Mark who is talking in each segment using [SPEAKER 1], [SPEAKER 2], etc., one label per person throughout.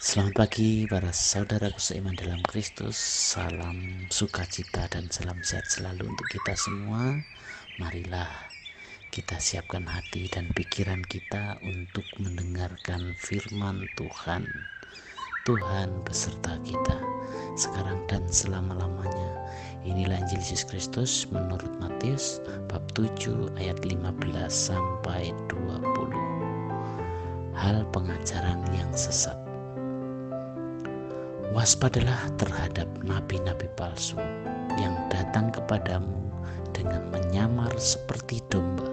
[SPEAKER 1] Selamat pagi para saudaraku seiman dalam Kristus. Salam sukacita dan salam sehat selalu untuk kita semua. Marilah kita siapkan hati dan pikiran kita untuk mendengarkan firman Tuhan. Tuhan beserta kita sekarang dan selama-lamanya. Inilah Injil Yesus Kristus menurut Matius bab 7 ayat 15 sampai 20. Hal pengajaran yang sesat. Waspadalah terhadap nabi-nabi palsu yang datang kepadamu dengan menyamar seperti domba,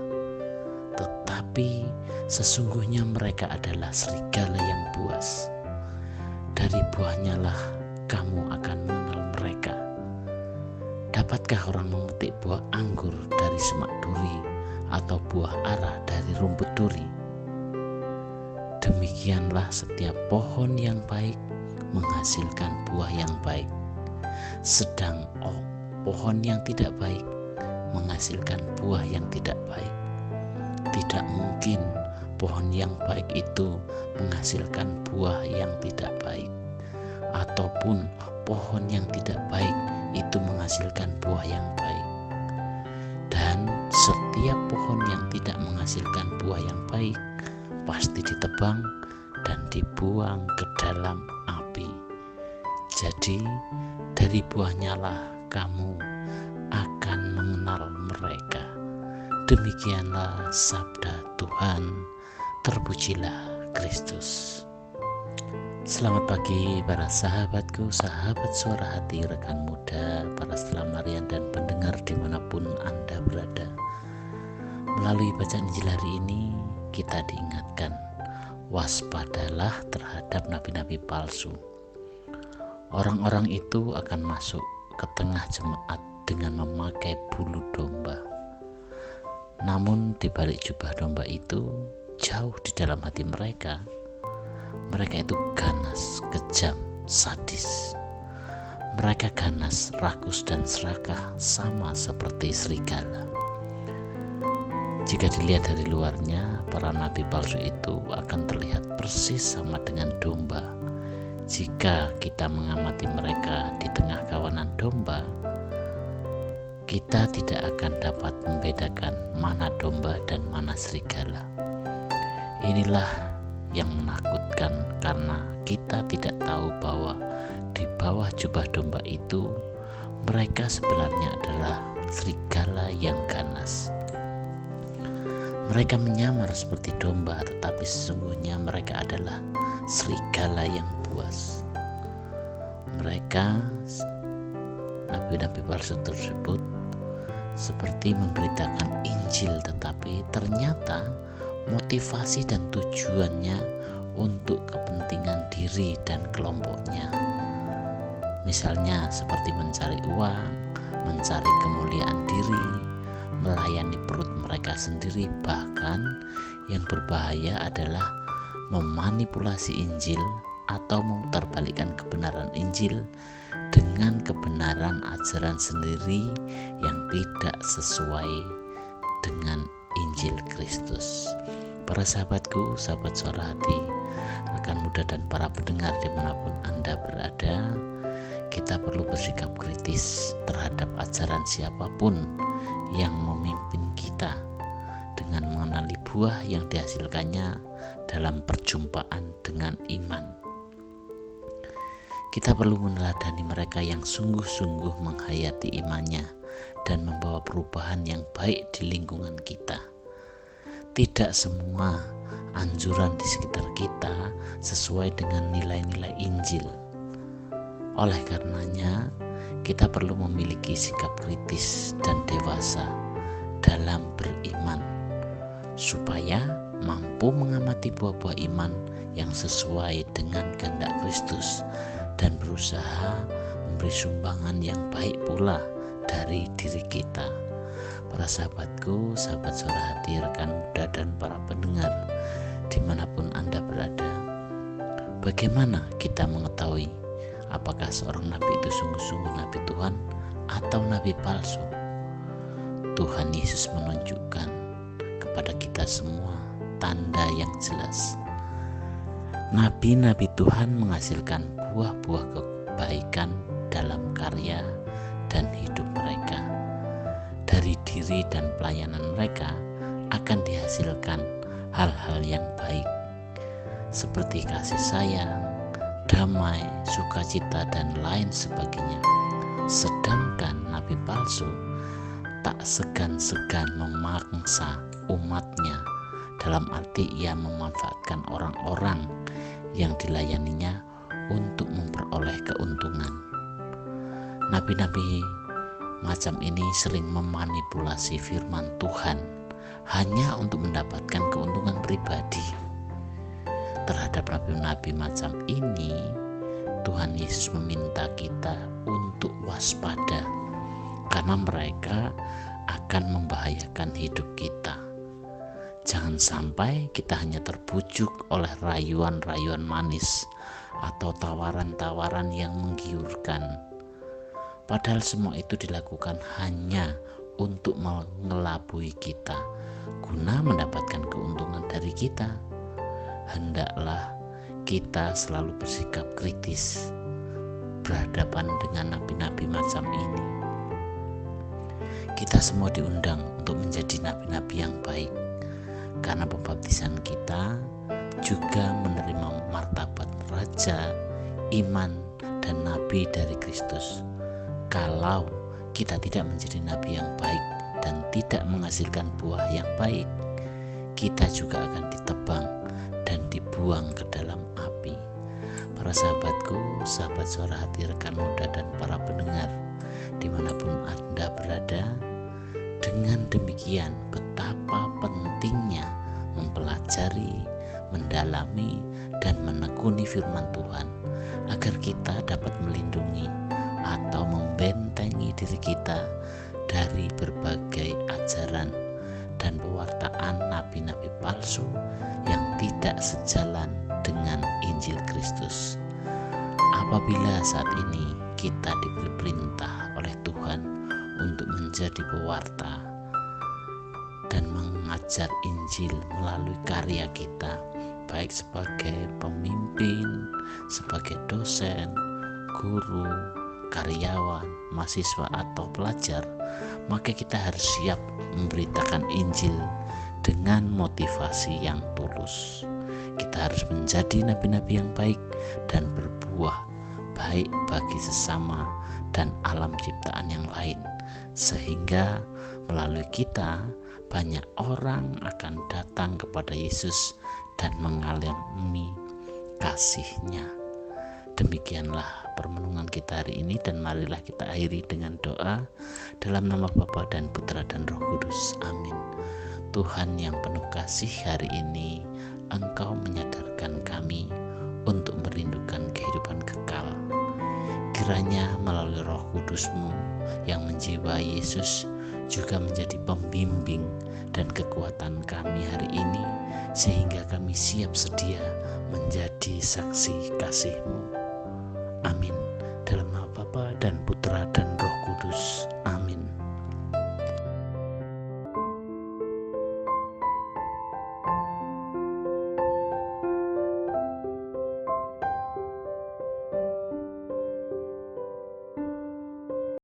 [SPEAKER 1] tetapi sesungguhnya mereka adalah serigala yang buas. Dari buahnya lah kamu akan mengenal mereka. Dapatkah orang memetik buah anggur dari semak duri atau buah ara dari rumput duri? Demikianlah setiap pohon yang baik menghasilkan buah yang baik, sedang pohon yang tidak baik menghasilkan buah yang tidak baik. Tidak mungkin pohon yang baik itu menghasilkan buah yang tidak baik, ataupun pohon yang tidak baik itu menghasilkan buah yang baik. Dan setiap pohon yang tidak menghasilkan buah yang baik pasti ditebang dan dibuang ke dalam api. Jadi dari buahnya lah kamu akan mengenal mereka. Demikianlah sabda Tuhan. Terpujilah Kristus. Selamat pagi para sahabatku, sahabat suara hati, rekan muda, para selamarian dan pendengar dimanapun Anda berada. Melalui bacaan Injil hari ini kita diingatkan, waspadalah terhadap nabi-nabi palsu. Orang-orang itu akan masuk ke tengah jemaat dengan memakai bulu domba. Namun di balik jubah domba itu, jauh di dalam hati mereka itu ganas, kejam, sadis. Mereka ganas, rakus dan serakah sama seperti serigala. Jika dilihat dari luarnya, para nabi palsu itu akan terlihat persis sama dengan domba. Jika kita mengamati mereka di tengah kawanan domba, kita tidak akan dapat membedakan mana domba dan mana serigala. Inilah yang menakutkan karena kita tidak tahu bahwa di bawah jubah domba itu mereka sebenarnya adalah serigala yang ganas. Mereka menyamar seperti domba, tetapi sesungguhnya mereka adalah serigala yang buas. Mereka, nabi-nabi palsu tersebut, seperti memberitakan Injil, tetapi ternyata motivasi dan tujuannya untuk kepentingan diri dan kelompoknya. Misalnya seperti mencari uang, mencari kemuliaan diri, melayani perut mereka sendiri, bahkan yang berbahaya adalah memanipulasi Injil atau memutarbalikkan kebenaran Injil dengan kebenaran ajaran sendiri yang tidak sesuai dengan Injil Kristus. Para sahabatku, sahabat suara hati, rekan muda dan para pendengar dimanapun Anda berada, kita perlu bersikap kritis terhadap ajaran siapapun yang memimpin kita dengan mengenali buah yang dihasilkannya dalam perjumpaan dengan iman. Kita perlu meneladani mereka yang sungguh-sungguh menghayati imannya dan membawa perubahan yang baik di lingkungan kita. Tidak semua anjuran di sekitar kita sesuai dengan nilai-nilai Injil. Oleh karenanya, kita perlu memiliki sikap kritis dan dewasa dalam beriman, supaya mampu mengamati buah-buah iman yang sesuai dengan kehendak Kristus dan berusaha memberi sumbangan yang baik pula dari diri kita. Para sahabatku, sahabat suara hati, rekan muda dan para pendengar dimanapun Anda berada, bagaimana kita mengetahui apakah seorang nabi itu sungguh-sungguh nabi Tuhan atau nabi palsu? Tuhan Yesus menunjukkan kepada kita semua tanda yang jelas. Nabi-nabi Tuhan menghasilkan buah-buah kebaikan dalam karya dan hidup mereka. Dari diri dan pelayanan mereka akan dihasilkan hal-hal yang baik, seperti kasih sayang, damai, sukacita, dan lain sebagainya. Sedangkan nabi palsu tak segan-segan memangsa umatnya, dalam arti ia memanfaatkan orang-orang yang dilayaninya untuk memperoleh keuntungan. Nabi-nabi macam ini sering memanipulasi firman Tuhan hanya untuk mendapatkan keuntungan pribadi. Terhadap nabi-nabi macam ini, Tuhan Yesus meminta kita untuk waspada, karena mereka akan membahayakan hidup kita. Jangan sampai kita hanya terbujuk oleh rayuan-rayuan manis atau tawaran-tawaran yang menggiurkan. Padahal semua itu dilakukan hanya untuk mengelabui kita, guna mendapatkan keuntungan dari kita. Hendaklah kita selalu bersikap kritis berhadapan dengan nabi-nabi macam ini. Kita semua diundang untuk menjadi nabi-nabi yang baik, karena pembaptisan kita juga menerima martabat raja, iman, dan nabi dari Kristus. Kalau kita tidak menjadi nabi yang baik dan tidak menghasilkan buah yang baik, kita juga akan ditebang dan dibuang ke dalam api. Para sahabatku, sahabat suara hati, rekan muda, dan para pendengar dimanapun Anda berada, dengan demikian betapa pentingnya mempelajari, mendalami, dan menekuni firman Tuhan, agar kita dapat melindungi atau membentengi diri kita dari berbagai ajaran dan pewartaan nabi-nabi palsu yang tidak sejalan dengan Injil Kristus. Apabila saat ini kita diberi perintah oleh Tuhan untuk menjadi pewarta dan mengajar Injil melalui karya kita, baik sebagai pemimpin, sebagai dosen, guru, karyawan, mahasiswa, atau pelajar, maka kita harus siap memberitakan Injil dengan motivasi yang tulus. Kita harus menjadi nabi-nabi yang baik dan berbuah baik bagi sesama dan alam ciptaan yang lain, sehingga melalui kita banyak orang akan datang kepada Yesus dan mengalami kasih-Nya. Demikianlah permenungan kita hari ini, dan marilah kita akhiri dengan doa dalam nama Bapa dan Putra dan Roh Kudus. Amin. Tuhan yang penuh kasih, hari ini Engkau menyadarkan kami untuk merindukan kehidupan kekal. Kiranya melalui Roh Kudus-Mu yang menjiwai Yesus juga menjadi pembimbing dan kekuatan kami hari ini, sehingga kami siap sedia menjadi saksi kasih-Mu. Amin. Dalam nama Bapa dan Putra dan